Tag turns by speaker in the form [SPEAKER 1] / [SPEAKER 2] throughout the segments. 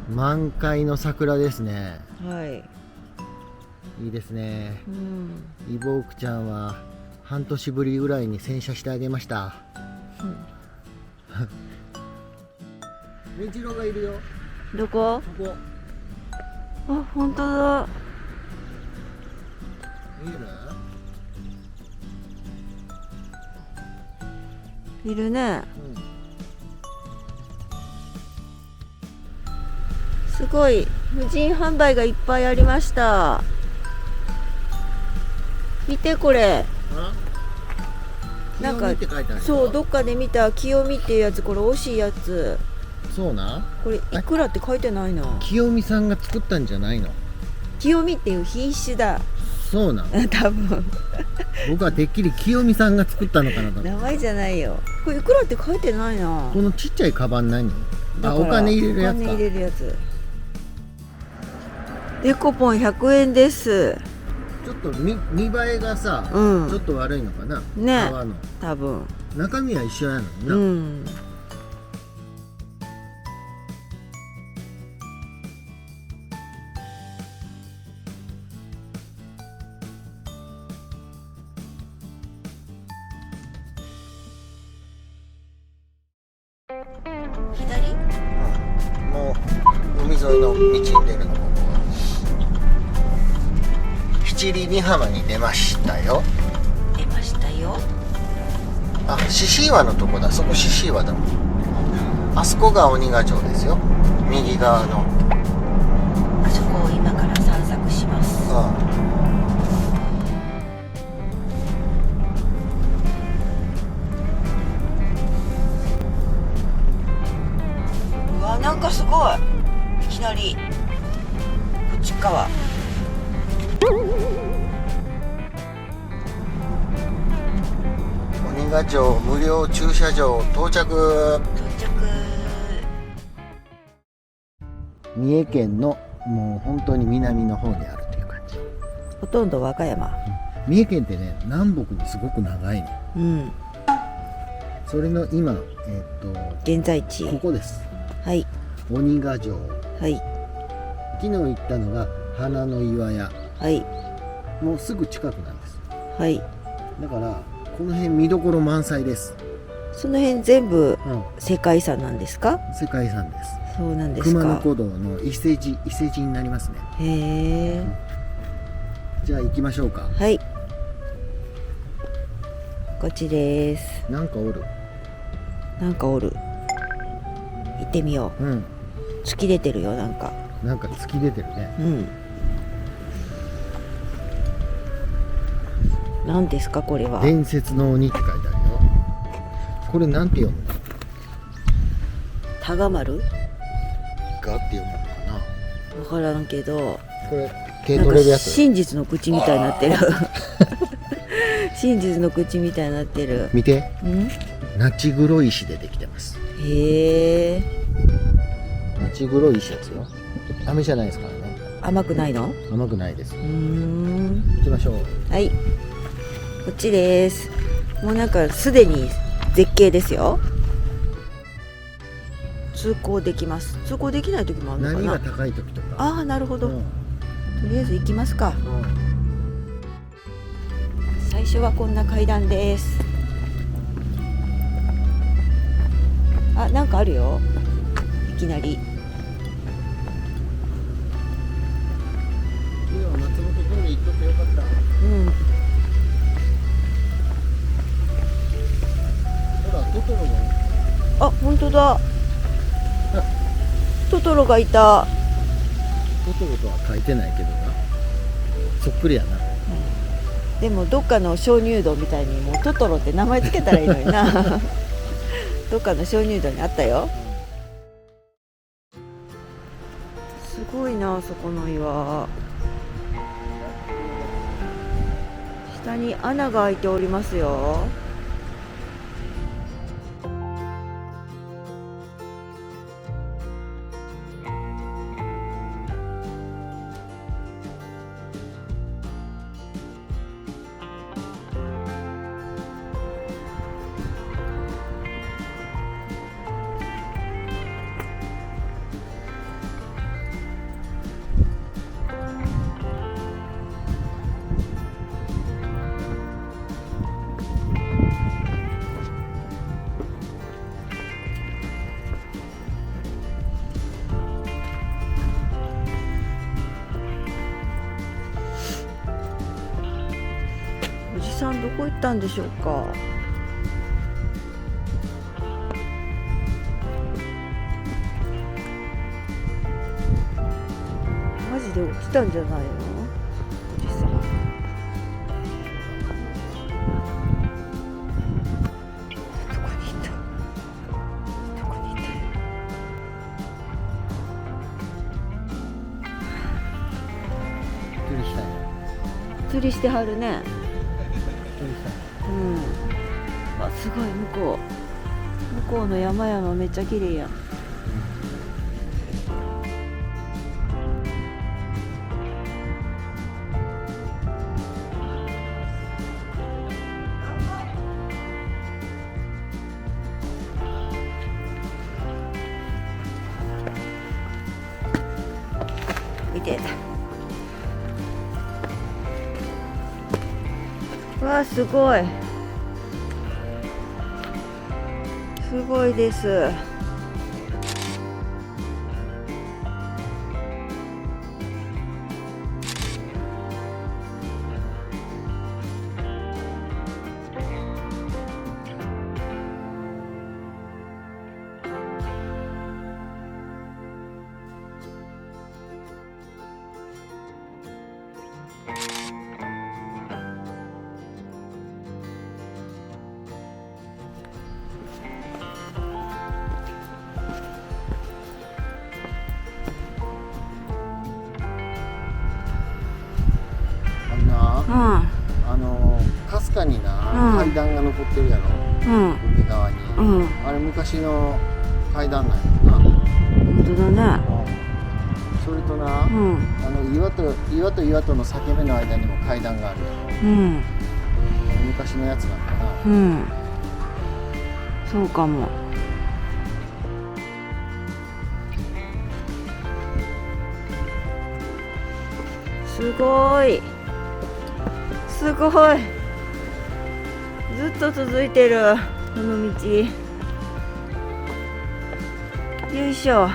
[SPEAKER 1] 満開の桜ですね。
[SPEAKER 2] はい。
[SPEAKER 1] いいですね。
[SPEAKER 2] うん。
[SPEAKER 1] イボークちゃんは半年ぶりぐらいに洗車してあげました。メジロがいるよ。
[SPEAKER 2] どこ？
[SPEAKER 1] ここ。
[SPEAKER 2] あ、本当だ。
[SPEAKER 1] 見る？
[SPEAKER 2] いるね。すごい無人販売がいっぱいありました。見てこれ。なんかそうどっかで見た清美っていうやつ、これ惜しいやつ。
[SPEAKER 1] そうな。
[SPEAKER 2] これいくらって書いてないな。
[SPEAKER 1] 清美さんが作ったんじゃないの？
[SPEAKER 2] 清美っていう品種だ。
[SPEAKER 1] そうなの。
[SPEAKER 2] 多分。
[SPEAKER 1] 僕はてっきり清美さんが作ったのかなと。
[SPEAKER 2] 名前じゃないよ。これいくらって書いてないな。
[SPEAKER 1] このちっちゃいカバン何？あ、お金入れるやつか。
[SPEAKER 2] お金入れるやつ。デコポン100円です。
[SPEAKER 1] ちょっと見栄えがさ、
[SPEAKER 2] うん、
[SPEAKER 1] ちょっと悪いのかな。
[SPEAKER 2] ね。
[SPEAKER 1] 皮の
[SPEAKER 2] 多分。
[SPEAKER 1] 中身は一緒やのにな。
[SPEAKER 2] うん。左？
[SPEAKER 1] もう海沿いの道に出るの。ここは七里美浜に出ましたよ。
[SPEAKER 2] 出ましたよ。
[SPEAKER 1] あ、獅子岩のとこだ。そこ獅子岩だもん。あそこが鬼ヶ城ですよ。右側の。
[SPEAKER 2] あそこを今から散策します。
[SPEAKER 1] ああ、
[SPEAKER 2] うわ、なんかすごい。いきなりこっち側。
[SPEAKER 1] 鬼ヶ城無料駐車場到着。三重県のもう本当に南の方にあるという感じ。
[SPEAKER 2] ほとんど和歌山。
[SPEAKER 1] 三重県ってね、南北にすごく長いの。
[SPEAKER 2] うん。
[SPEAKER 1] それの今、
[SPEAKER 2] 現在地。
[SPEAKER 1] ここです。
[SPEAKER 2] はい。
[SPEAKER 1] 鬼ヶ城。
[SPEAKER 2] はい。
[SPEAKER 1] 昨日行ったのが花の岩屋。
[SPEAKER 2] はい。
[SPEAKER 1] もうすぐ近くなんです。
[SPEAKER 2] はい。
[SPEAKER 1] だからこの辺見どころ満載です。
[SPEAKER 2] その辺全部
[SPEAKER 1] うん、
[SPEAKER 2] 世界遺産なんですか？
[SPEAKER 1] 世界遺産です。
[SPEAKER 2] そうなんですか。
[SPEAKER 1] 熊野古道の伊勢路になりますね。
[SPEAKER 2] へえ。
[SPEAKER 1] じゃあ行きましょうか。
[SPEAKER 2] はい。こっちです。
[SPEAKER 1] なんかおる。
[SPEAKER 2] なんかおる。行ってみよ
[SPEAKER 1] うん。
[SPEAKER 2] う。突き出てるよ、なんか。
[SPEAKER 1] なんか突き出てるね。
[SPEAKER 2] うん。何ですかこれは？
[SPEAKER 1] 伝説の鬼って書いてあるよ。これなんて読むの？
[SPEAKER 2] タガマル？
[SPEAKER 1] がって読むのかな。
[SPEAKER 2] わからんけど。
[SPEAKER 1] これ手取れるやつ。
[SPEAKER 2] 真実の口みたいになってる。真実の口みたいになってる。
[SPEAKER 1] 見て。
[SPEAKER 2] うん？
[SPEAKER 1] ナチグロ石でできてます。
[SPEAKER 2] へえ。
[SPEAKER 1] ナチグロ石ですよ。飴じゃないですからね。
[SPEAKER 2] 甘くないの？
[SPEAKER 1] 甘くないです。行
[SPEAKER 2] 行
[SPEAKER 1] きましょう。
[SPEAKER 2] はい。こっちです。もうなんかすでに絶景ですよ。通行できます。通行できない時もあるのかな。
[SPEAKER 1] 波が高い時とか。
[SPEAKER 2] ああ、なるほど。
[SPEAKER 1] うん、
[SPEAKER 2] とりあえず行きますか。最初はこんな階段です。あ、なんかあるよ。いきなり。
[SPEAKER 1] 昨日松本通り行っとってよかった。
[SPEAKER 2] うん。
[SPEAKER 1] ほらトトロが。
[SPEAKER 2] あ、本当だ。トトロがいた。
[SPEAKER 1] トトロとは書いてないけどな。そっくりやな。
[SPEAKER 2] でもどっかの鍾乳洞みたいにもうトトロって名前つけたらいいのにな。どっかの鍾乳洞にあったよ。すごいな、そこの岩。下に穴が開いておりますよ。さんどこ行ったんでしょうか。マジで起きたんじゃないの、おじさん。どこにいた、どこにいたよ。
[SPEAKER 1] びっくりしたよ。
[SPEAKER 2] 釣りしてはるね。
[SPEAKER 1] びっくりしたよ。
[SPEAKER 2] うん。あ、すごい向こうの山々めっちゃ綺麗や。見てた。わあ、すごい。すごいです。うん。
[SPEAKER 1] かすかにな、
[SPEAKER 2] うん
[SPEAKER 1] 階段が残ってるやろ、
[SPEAKER 2] うん
[SPEAKER 1] 海側に、
[SPEAKER 2] うん。
[SPEAKER 1] あれ昔の階段なんやろな。
[SPEAKER 2] 本当だね。
[SPEAKER 1] それとな、
[SPEAKER 2] うん。
[SPEAKER 1] 岩と岩との裂け目の間にも階段があるやろ。
[SPEAKER 2] うん。
[SPEAKER 1] 昔のやつなんかな。
[SPEAKER 2] うん。そうかも。すごい。すごい。ずっと続いてるこの道。よいしょ。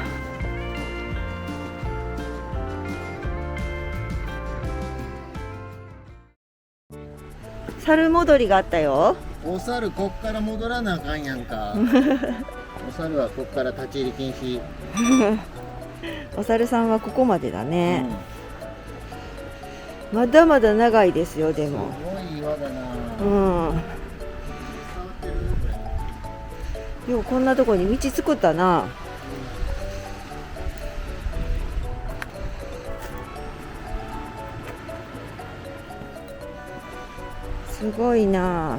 [SPEAKER 2] 猿戻りがあったよ。
[SPEAKER 1] お猿こっから戻らなあかんやんか。お猿はこっから立ち入り禁止。
[SPEAKER 2] お猿さんはここまでだね。まだまだ長いですよ、でも。
[SPEAKER 1] すごい岩だな。
[SPEAKER 2] うん。ようこんなとこに道作ったな。すごいな。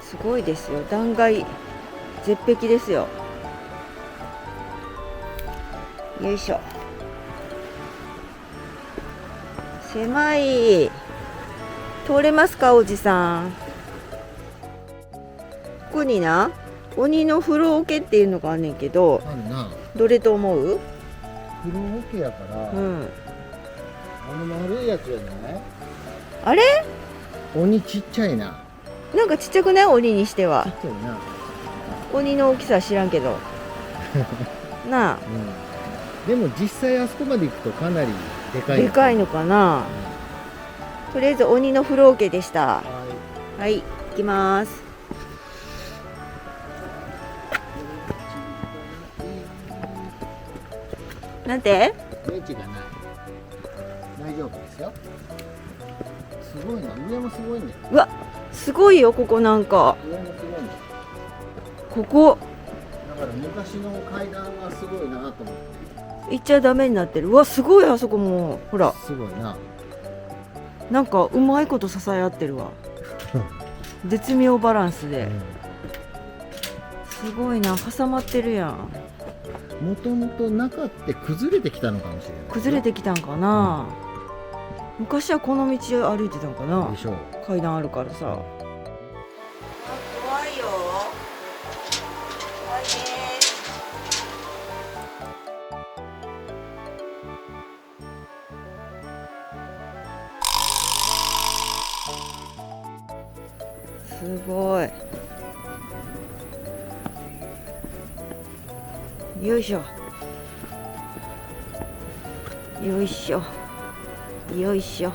[SPEAKER 2] すごいですよ。断崖絶壁ですよ。よいしょ。狭い。通れますか、おじさん。ここにな、鬼の風呂桶っていうのがあんねんけど、
[SPEAKER 1] あるな。
[SPEAKER 2] どれと思う？
[SPEAKER 1] 風呂桶やから、
[SPEAKER 2] うん。
[SPEAKER 1] 丸いやつじゃない？
[SPEAKER 2] あれ？
[SPEAKER 1] 鬼ちっちゃいな。
[SPEAKER 2] なんかちっちゃくない？鬼にしては。
[SPEAKER 1] ちっちゃいな。
[SPEAKER 2] 鬼の大きさ知らんけど。なあ。
[SPEAKER 1] でも実際あそこまで行くとかなりでかい。
[SPEAKER 2] でかいのかな。とりあえず鬼の風呂桶でした。
[SPEAKER 1] は
[SPEAKER 2] はい、行きます。なんて？
[SPEAKER 1] ベンチがない。大丈夫ですよ。すごいな。上もすごいね。
[SPEAKER 2] うわ、すごいよ、ここなんか。
[SPEAKER 1] 上もすごいね。
[SPEAKER 2] ここ
[SPEAKER 1] だから昔の階段がすごいなと思って。
[SPEAKER 2] 行っちゃダメになってる。うわ、すごい、あそこもほら、
[SPEAKER 1] すごいな。
[SPEAKER 2] なんかうまいこと支え合ってるわ。絶妙バランスで、すごいな。挟まってるやん。
[SPEAKER 1] もともと中って崩れてきたのかもしれない。
[SPEAKER 2] 崩れてきたんかな、昔はこの道歩いてたんかな。
[SPEAKER 1] でしょう。
[SPEAKER 2] 階段あるからさ。怖いよ。怖いね。すごい。よいしょよいしょよいしょ。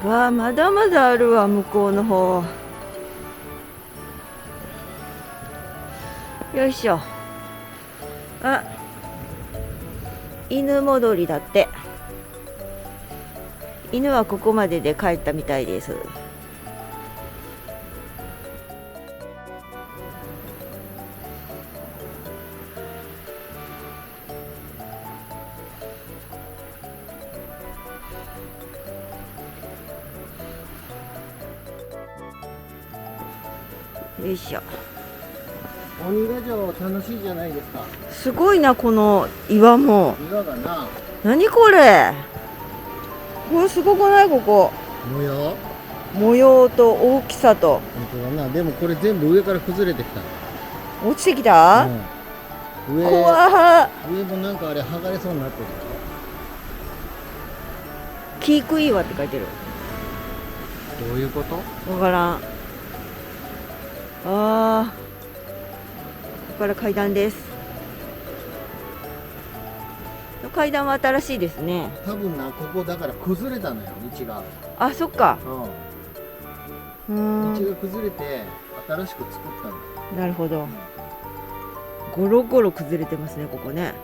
[SPEAKER 2] わあ、まだまだあるわ、向こうの方。よいしょ。あ、犬戻りだって。犬はここまでで帰ったみたいです。よいしょ。
[SPEAKER 1] 鬼ヶ城楽しいじゃないですか。
[SPEAKER 2] すごいな、この岩も。
[SPEAKER 1] 岩がな、
[SPEAKER 2] 何これ。これすごくない？ここ
[SPEAKER 1] 模様。
[SPEAKER 2] 模様と大きさと。
[SPEAKER 1] 本当だな。でもこれ全部上から崩れてきた。
[SPEAKER 2] 落ちてきた、
[SPEAKER 1] うん、上
[SPEAKER 2] 怖っ。
[SPEAKER 1] 上もなんかあれ剥がれそうになってるよ。
[SPEAKER 2] キークイワって書いてる。
[SPEAKER 1] どういうこと？
[SPEAKER 2] わからん。あー、ここから階段です。階段は新しいですね。
[SPEAKER 1] 多分な、ここだから崩れたのよ、道が。
[SPEAKER 2] あ、そっか。
[SPEAKER 1] 道が崩れて新しく作ったんだ。
[SPEAKER 2] なるほど。ゴロゴロ崩れてますね、ここね。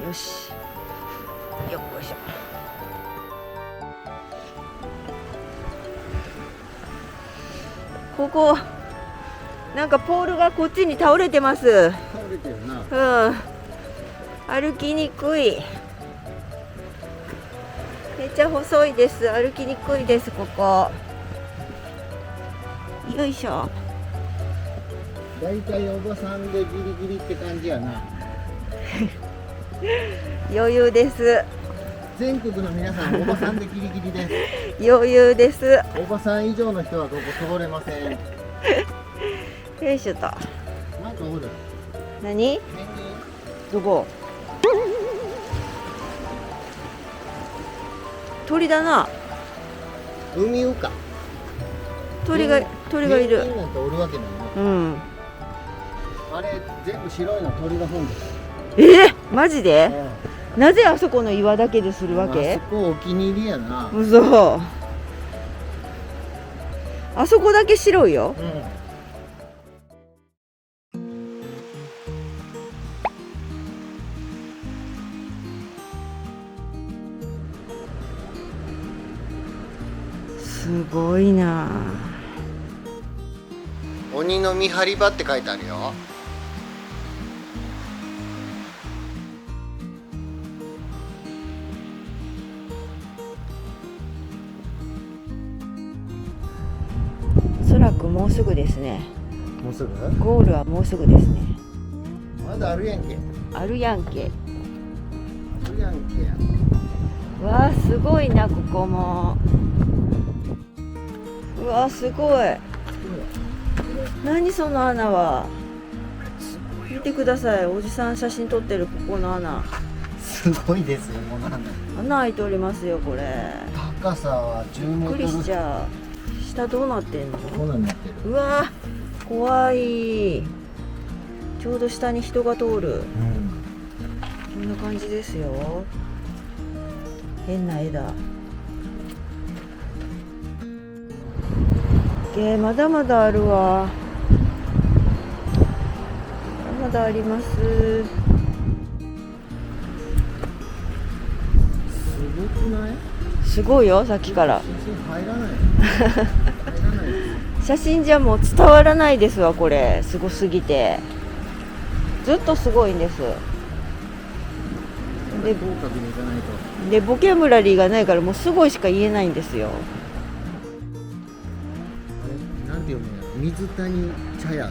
[SPEAKER 2] よし。よっこいしょ。ここなんかポールがこっちに倒れてます。
[SPEAKER 1] 倒れてるな。
[SPEAKER 2] うん。歩きにくい。めっちゃ細いです。歩きにくいです、ここ。よいしょ。
[SPEAKER 1] だいたいおばさんでギリギリって感じやな。
[SPEAKER 2] 余裕です。
[SPEAKER 1] 全国の皆さん、おばさんでギリギリです。
[SPEAKER 2] 余裕です。
[SPEAKER 1] おばさん以上の人はどこ通れません。
[SPEAKER 2] よいしょと。
[SPEAKER 1] なんかおる。
[SPEAKER 2] 何？
[SPEAKER 1] ペンギン。
[SPEAKER 2] どこ？鳥だな。
[SPEAKER 1] 海ウか。
[SPEAKER 2] 鳥がいる。
[SPEAKER 1] ペンギンなんておるわけないな。
[SPEAKER 2] うん。
[SPEAKER 1] あれ全部白いの鳥が踏んで
[SPEAKER 2] マジで？
[SPEAKER 1] る。
[SPEAKER 2] なぜあそこの岩だけでするわ
[SPEAKER 1] あ
[SPEAKER 2] け？
[SPEAKER 1] そこお気に入りやな。
[SPEAKER 2] 嘘。あそこだけ白いよ。すごいな。
[SPEAKER 1] 鬼の見張り場って書いてあるよ。
[SPEAKER 2] おそらくもうすぐですね。
[SPEAKER 1] もうすぐ？
[SPEAKER 2] ゴールはもうすぐですね。
[SPEAKER 1] まだあるやんけ。
[SPEAKER 2] あるやんけ。
[SPEAKER 1] あるやんけや。
[SPEAKER 2] わあ、すごいな、ここも。うわあ、すごい。何その穴は。見てください。おじさん写真撮ってるここの穴。
[SPEAKER 1] すごいですよ、もうなんだ。
[SPEAKER 2] 穴開いておりますよ、これ。
[SPEAKER 1] 高さは10メ
[SPEAKER 2] びっくり
[SPEAKER 1] ートル。
[SPEAKER 2] しちゃう。下どうなってんの？
[SPEAKER 1] こんなんなってる。
[SPEAKER 2] うわー、怖い。ちょうど下に人が通る。こんな感じですよ。変な枝。まだまだあるわ。まだあります。
[SPEAKER 1] すごくない？
[SPEAKER 2] すごいよ、さっきから。
[SPEAKER 1] 写真入らない。入らない。
[SPEAKER 2] 写真じゃもう伝わらないですわ、これ。すごすぎて。ずっとすごいんです。
[SPEAKER 1] で、合格に行かないと。
[SPEAKER 2] で、ボキャブラリーがないからもうすごいしか言えないんですよ。
[SPEAKER 1] あれ、なんて読むんやろ。水谷茶屋。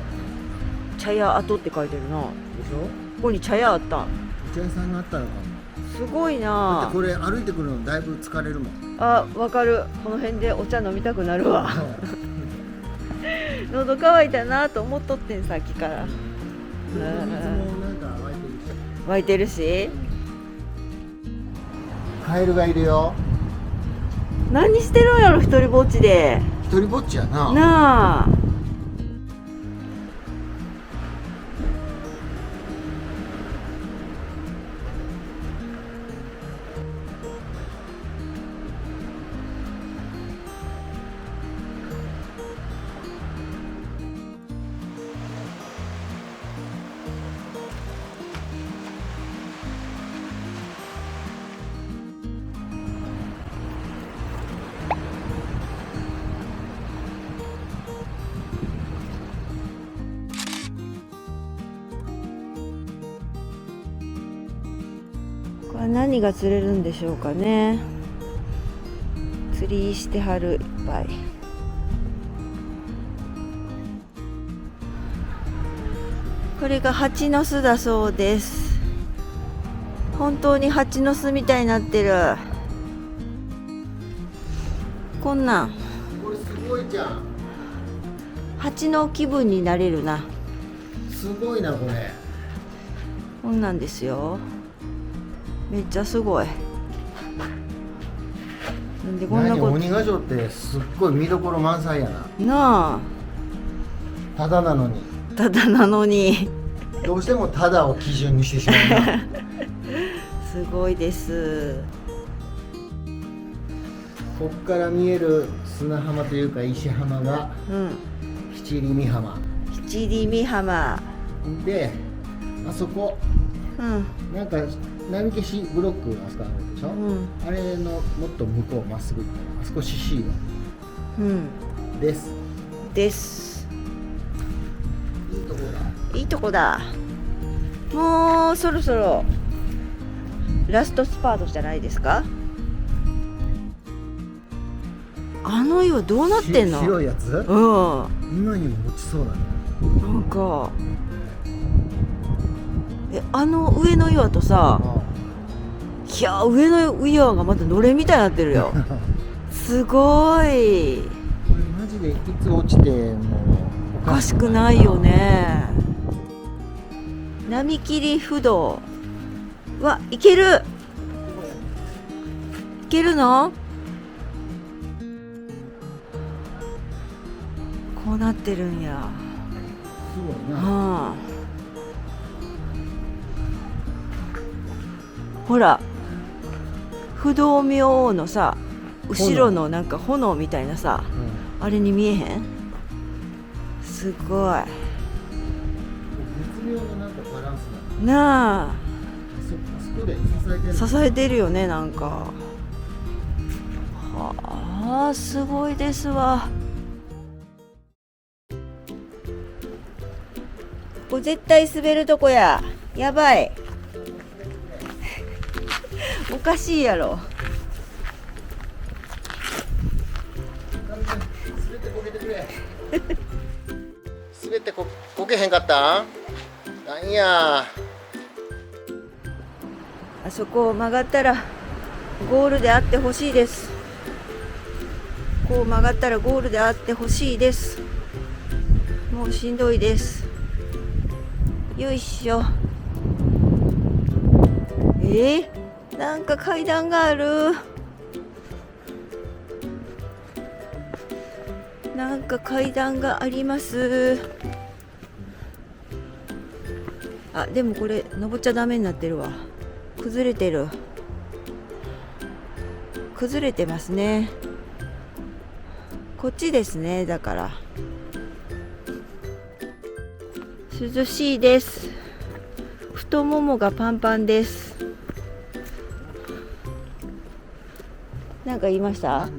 [SPEAKER 2] 茶屋跡って書いてるな。こ
[SPEAKER 1] でしょ？
[SPEAKER 2] こに茶屋あったん。
[SPEAKER 1] お茶屋さんがあったのかも。
[SPEAKER 2] すごい
[SPEAKER 1] だ
[SPEAKER 2] な
[SPEAKER 1] ってこれ歩いてくるのだいぶ疲れるもん。
[SPEAKER 2] あ。わかる。この辺でお茶飲みたくなるわ。喉乾いたなと思っとってん、さっきから。
[SPEAKER 1] 水もなんか湧いてるし。
[SPEAKER 2] 湧いてるし、
[SPEAKER 1] カエルがいるよ。
[SPEAKER 2] 何してるんやろ一人ぼっちで。
[SPEAKER 1] 一人ぼっちやな。
[SPEAKER 2] なあ、これ何が釣れるんでしょうかね。釣りしてはるいっぱい。これが蜂の巣だそうです。本当に蜂の巣みたいになってる。こんなん
[SPEAKER 1] これすごいじゃん。
[SPEAKER 2] 蜂の気分になれるな。
[SPEAKER 1] すごいなこれ。
[SPEAKER 2] こんなんですよ。めっちゃすごい。なんでこんなこ
[SPEAKER 1] 鬼ヶ城ってすっごい見どころ満載やな。
[SPEAKER 2] とな
[SPEAKER 1] ただなのに。
[SPEAKER 2] あ、ただなのに
[SPEAKER 1] どうしてもただを基準にしてしまうな。
[SPEAKER 2] すごいです。
[SPEAKER 1] こっから見える砂浜というか石浜が
[SPEAKER 2] うん。
[SPEAKER 1] 七里美浜
[SPEAKER 2] 七里美浜。
[SPEAKER 1] で、あそこ
[SPEAKER 2] うん。
[SPEAKER 1] なんか波消しブロックあそこあるでしょ、
[SPEAKER 2] うん。
[SPEAKER 1] あれのもっと向こうまっすぐ行ったらあそこ獅子岩
[SPEAKER 2] うん。
[SPEAKER 1] です。
[SPEAKER 2] です。
[SPEAKER 1] いいとこだ。
[SPEAKER 2] いいとこだ。もうそろそろラストスパートじゃないですか。あの岩どうなってんの？
[SPEAKER 1] 白いやつ、
[SPEAKER 2] うん。
[SPEAKER 1] 今にも落ちそうだね。
[SPEAKER 2] なんかあの上の岩とさ、いや上の岩がまたのれんみたいになってるよ。すごい。
[SPEAKER 1] これマジでいつ落ちても
[SPEAKER 2] おかしくないよね。波切不動。わ、いける。いけるの？こうなってるんや。
[SPEAKER 1] すごいな。
[SPEAKER 2] はあ、ほら不動明王のさ後ろのなんか炎みたいなさ、あれに見えへん？すごい
[SPEAKER 1] 絶妙ななんかバランスだね。
[SPEAKER 2] なあ。
[SPEAKER 1] あそこで支えてる。
[SPEAKER 2] 支えてるよね、なんか。はあ、すごいですわ。ここ絶対滑るとこや。やばい。おかしいやろ。
[SPEAKER 1] 滑ってこけてくれ。滑ってこけへんかった？なんや。
[SPEAKER 2] あそこを曲がったらゴールであってほしいです。こう曲がったらゴールであってほしいです。もうしんどいです。よいしょ。なんか階段がある。なんか階段があります。あ、でもこれ登っちゃダメになってるわ。崩れてる。崩れてますね。こっちですね。だから涼しいです。太ももがパンパンです。なんか言いました？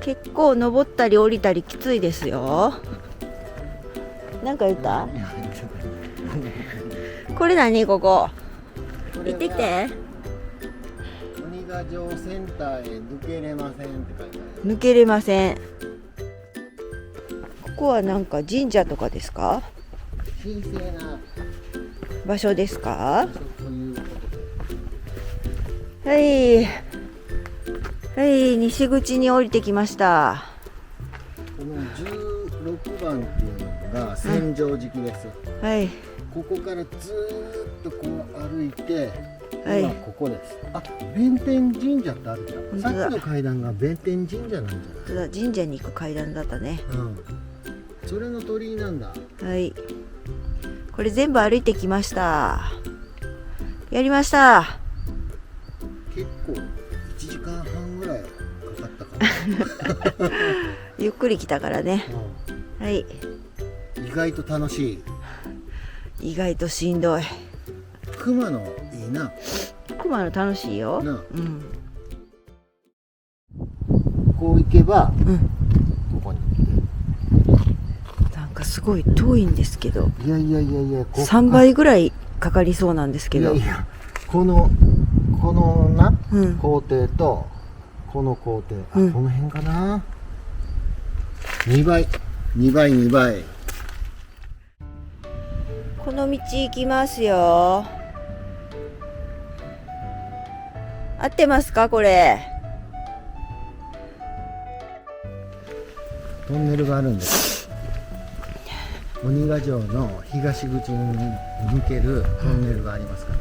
[SPEAKER 2] 結構登ったり降りたりきついですよ。なんか言った？これ何？ここ行ってきて。
[SPEAKER 1] 鬼ヶ城センターへ抜けれませんって書いてある。
[SPEAKER 2] 抜けれません。ここはなんか神社とかですか？
[SPEAKER 1] 神聖な
[SPEAKER 2] 場所ですか？
[SPEAKER 1] ということで。
[SPEAKER 2] はい。はい、西口に降りてきました。
[SPEAKER 1] この16番っていうのが千畳敷です、
[SPEAKER 2] はい。
[SPEAKER 1] ここからずーっとこう歩いて、
[SPEAKER 2] はい
[SPEAKER 1] 今ここです。あ、弁天神社ってあるじゃん。
[SPEAKER 2] 本当だ
[SPEAKER 1] さっきの階段が弁天神社なんじ
[SPEAKER 2] ただ神社に行く階段だったね。
[SPEAKER 1] ゃない？うん。それの鳥居なんだ。
[SPEAKER 2] はい。これ全部歩いてきました。やりました。
[SPEAKER 1] 結構1時間半ぐらいかかったかな。
[SPEAKER 2] ゆっくり来たからね。はい。
[SPEAKER 1] 意外と楽しい。
[SPEAKER 2] 意外としんどい。
[SPEAKER 1] 熊野いいな。
[SPEAKER 2] 熊野楽しいよ。
[SPEAKER 1] なあ
[SPEAKER 2] うん。
[SPEAKER 1] こう行けば、
[SPEAKER 2] うん。
[SPEAKER 1] ここに。
[SPEAKER 2] なんかすごい遠いんですけど。
[SPEAKER 1] いやいやいやいや、こ
[SPEAKER 2] 3倍ぐらいかかりそうなんですけど。
[SPEAKER 1] いやいや、このな、
[SPEAKER 2] うん。
[SPEAKER 1] 工程とこの工程、あ、
[SPEAKER 2] うん
[SPEAKER 1] この辺かな。2倍。
[SPEAKER 2] この道行きますよ。合ってますかこれ？
[SPEAKER 1] トンネルがあるんです。鬼ヶ城の東口に抜けるトンネルがありますから。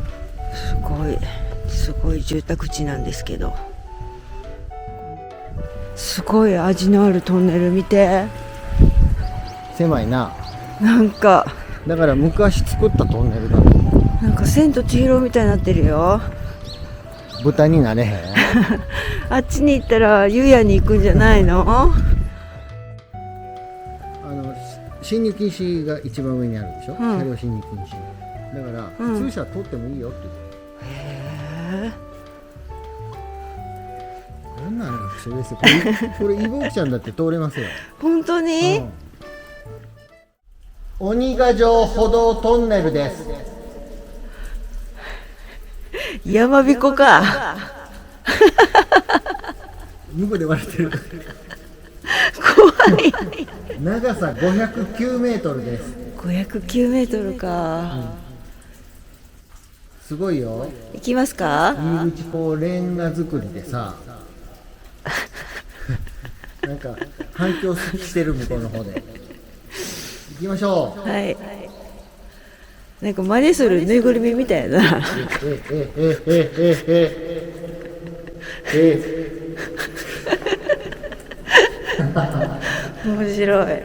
[SPEAKER 2] すごい住宅地なんですけど、すごい味のあるトンネル見て。
[SPEAKER 1] 狭いな。
[SPEAKER 2] なんか
[SPEAKER 1] だから昔作ったトンネルだと思う。
[SPEAKER 2] なんか千と千尋みたいになってるよ。
[SPEAKER 1] 豚になれへん。
[SPEAKER 2] あっちに行ったら湯屋に行くんじゃないの？
[SPEAKER 1] 進入禁止が一番上にあるでしょ、
[SPEAKER 2] うん
[SPEAKER 1] 車両進入禁止だから、
[SPEAKER 2] うん
[SPEAKER 1] 普通車通ってもいいよって
[SPEAKER 2] へえ。
[SPEAKER 1] 言う。こんなのが不思議ですよ。これイボキちゃんだって通れますよ。
[SPEAKER 2] 本当に？
[SPEAKER 1] うん鬼ヶ城歩道トンネルです。
[SPEAKER 2] 山彦か。
[SPEAKER 1] 向こうで笑ってる。
[SPEAKER 2] 怖い。
[SPEAKER 1] 長さ509メートルです。
[SPEAKER 2] 509メートルか。
[SPEAKER 1] すごいよ。
[SPEAKER 2] 行きますか？
[SPEAKER 1] 入り口こうレンガ作りでさなんか反響してる向こうの方で行きましょう。
[SPEAKER 2] はい。なんか真似するぬいぐるみみたいな。面白い。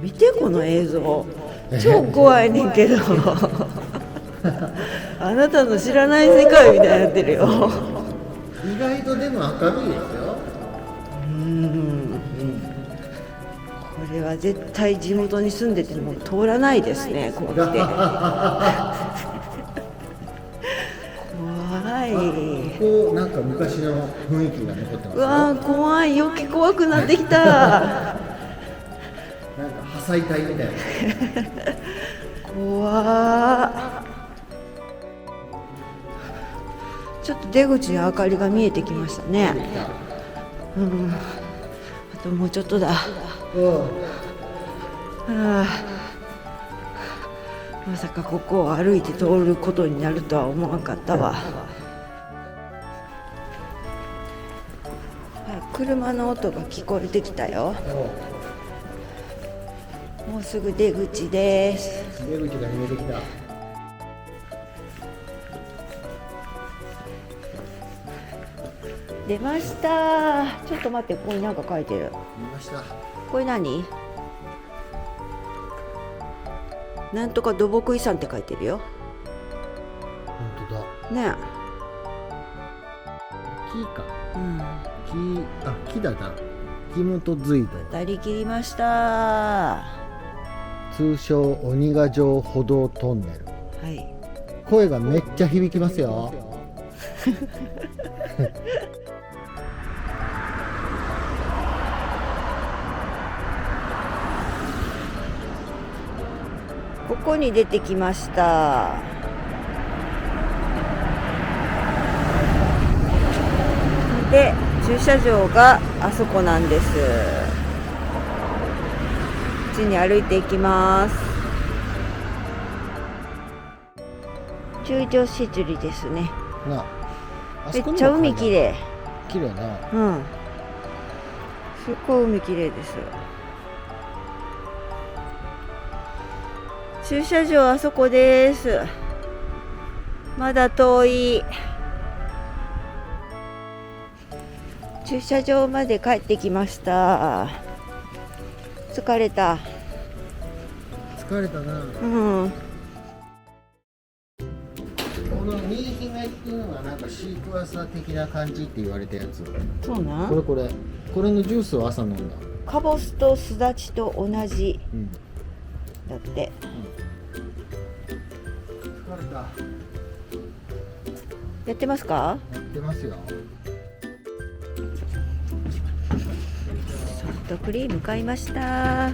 [SPEAKER 2] 見てこの映像。超怖いねんけど。あなたの知らない世界みたいになってるよ。
[SPEAKER 1] 意外とでも明るいですよ。
[SPEAKER 2] これは絶対地元に住んでても通らないですね。こう来て。怖い。
[SPEAKER 1] こうなんか昔の雰囲気が残ってますよ。
[SPEAKER 2] うわー怖い。余計怖くなってきた。
[SPEAKER 1] なんか破砕帯みたいな。
[SPEAKER 2] 怖ー。ちょっと出口の明かりが見えてきましたね。あともうちょっとだ。まさかここを歩いて通ることになるとは思わなかったわ。車の音が聞こえてきたよ。もうすぐ出口です。
[SPEAKER 1] 出口が見えてきた。
[SPEAKER 2] 出ました。ちょっと待って、ここになんか書いてる。
[SPEAKER 1] 見ました。
[SPEAKER 2] これ何？なんとか土木遺産って書いてるよ。
[SPEAKER 1] 本当だ。
[SPEAKER 2] ね
[SPEAKER 1] 木か。
[SPEAKER 2] え。うん。
[SPEAKER 1] 木だな。木本隧道。
[SPEAKER 2] 渡り切りました。
[SPEAKER 1] 通称鬼ヶ城歩道トンネル。
[SPEAKER 2] はい。
[SPEAKER 1] 声がめっちゃ響きますよ。
[SPEAKER 2] ここに出てきました。で、駐車場があそこなんです。こっちに歩いていきます。中女市釣りですね。
[SPEAKER 1] なあ、
[SPEAKER 2] めっちゃ海きれい。
[SPEAKER 1] 綺麗な。
[SPEAKER 2] うん。すっごい海きれいです。駐車場あそこです。まだ遠い。駐車場まで帰ってきました。疲れた。
[SPEAKER 1] 疲れたな。
[SPEAKER 2] うん。
[SPEAKER 1] この新姫っていうのがなんかシークワーサー的な感じって言われたやつ。
[SPEAKER 2] そうな
[SPEAKER 1] これのジュースを朝飲んだ。
[SPEAKER 2] カボスとスダチと同じ
[SPEAKER 1] うん。
[SPEAKER 2] だって。
[SPEAKER 1] 疲れた。
[SPEAKER 2] やってますか？
[SPEAKER 1] やってますよ。
[SPEAKER 2] ソフトクリーム買いました。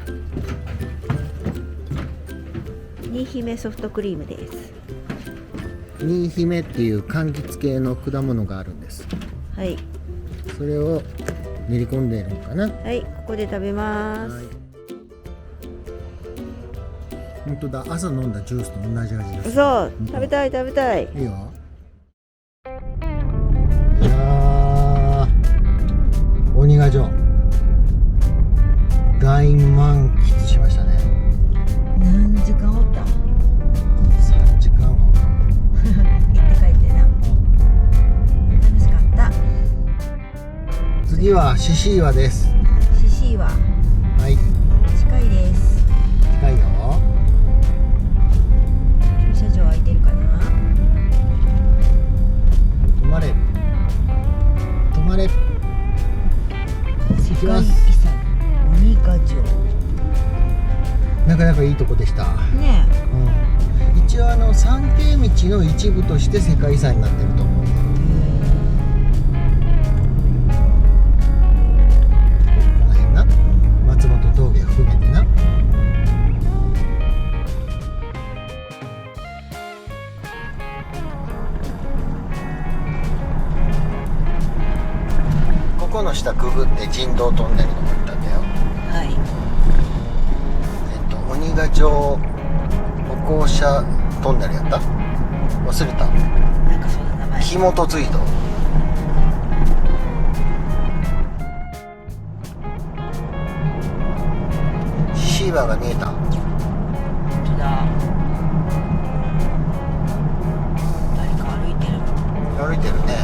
[SPEAKER 2] 新姫ソフトクリームです。
[SPEAKER 1] 新姫っていう柑橘系の果物があるんです。
[SPEAKER 2] はい。
[SPEAKER 1] それを練り込んでいるのかな。
[SPEAKER 2] はい、ここで食べます。
[SPEAKER 1] はい。本当だ、朝飲んだジュースと同じ味です。
[SPEAKER 2] そう、食べたい食べたい。
[SPEAKER 1] いいよ。いやー、鬼ヶ城大満喫しましたね。
[SPEAKER 2] 何時間おった
[SPEAKER 1] 3時間は。
[SPEAKER 2] 行って帰ってな。楽しかった。
[SPEAKER 1] 次は獅子岩です。
[SPEAKER 2] 獅子岩。
[SPEAKER 1] はい、
[SPEAKER 2] 近いです。
[SPEAKER 1] 近いよ。
[SPEAKER 2] 駐車場空いてるかな。
[SPEAKER 1] 止まれ止まれ。
[SPEAKER 2] 世界遺産鬼ヶ城。
[SPEAKER 1] なかなかいいとこでした。
[SPEAKER 2] ね
[SPEAKER 1] うん、一応参詣道の一部として世界遺産になってると思う。この辺な、松本峠含めてな。ここの下くぐって人道トンネル登ったんだよ。
[SPEAKER 2] はい。
[SPEAKER 1] 鬼ヶ城歩行者トンネルやった？忘れた。
[SPEAKER 2] なんかそんな名前。
[SPEAKER 1] 木本隧道。獅子岩が見えた。
[SPEAKER 2] 本当だ。誰か歩いてる。
[SPEAKER 1] 歩いてるね。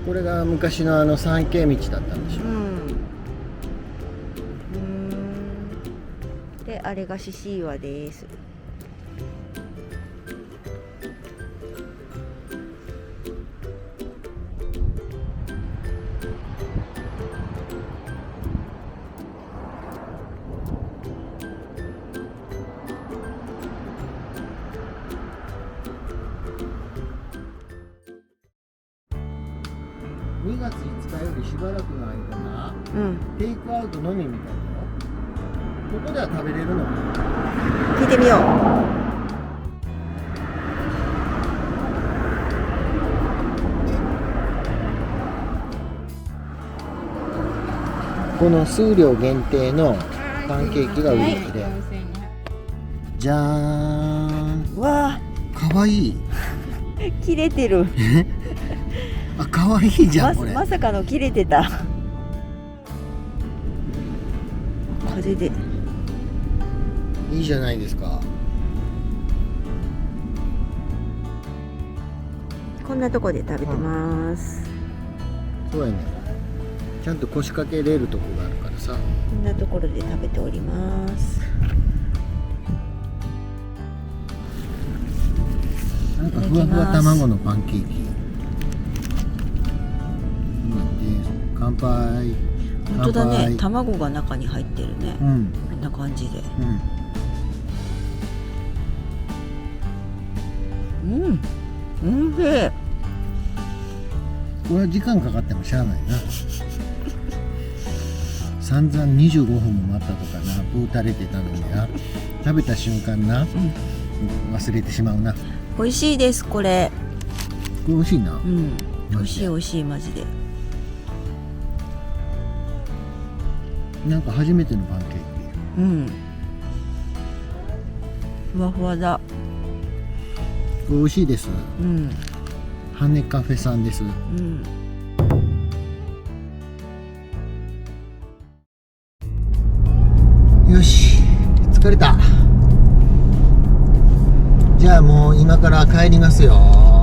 [SPEAKER 1] これが昔の参詣道だったんでしょ。
[SPEAKER 2] で、あれが獅子岩です。
[SPEAKER 1] 2月5日よりしばらくの間な、テイクアウトのみみたいな。ここでは食べれるの？
[SPEAKER 2] 聞いてみよう。
[SPEAKER 1] この数量限定のパンケーキが売りで、じゃーん。
[SPEAKER 2] わあ、
[SPEAKER 1] かわいい。
[SPEAKER 2] 切れてる。
[SPEAKER 1] あ、かわいいじゃんこれ。
[SPEAKER 2] まさかの切れてた。風で。
[SPEAKER 1] いいじゃないですか。
[SPEAKER 2] こんなとこで食べてます。
[SPEAKER 1] そうやね。ちゃんと腰掛けれるとこがあるからさ。
[SPEAKER 2] こんなところで食べております。
[SPEAKER 1] なんかふわふわ卵のパンケーキ。乾杯。
[SPEAKER 2] 本当だね。卵が中に入ってるね。
[SPEAKER 1] うん。
[SPEAKER 2] こんな感じで。うん。うん。で。
[SPEAKER 1] これは時間かかってもしゃあないな。散々25分も待ったとかな、ぶうたれてたのにな。食べた瞬間な、忘れてしまうな。
[SPEAKER 2] 美味しいですこれ。
[SPEAKER 1] これ美味しいな。
[SPEAKER 2] うん。美味しい美味しいマジで。
[SPEAKER 1] なんか初めてのパンケーキ。
[SPEAKER 2] うん。ふわふわだ。
[SPEAKER 1] これ美味しいです。
[SPEAKER 2] うん。
[SPEAKER 1] 羽カフェさんです。
[SPEAKER 2] うん。
[SPEAKER 1] 疲れた。じゃあもう今から帰りますよ。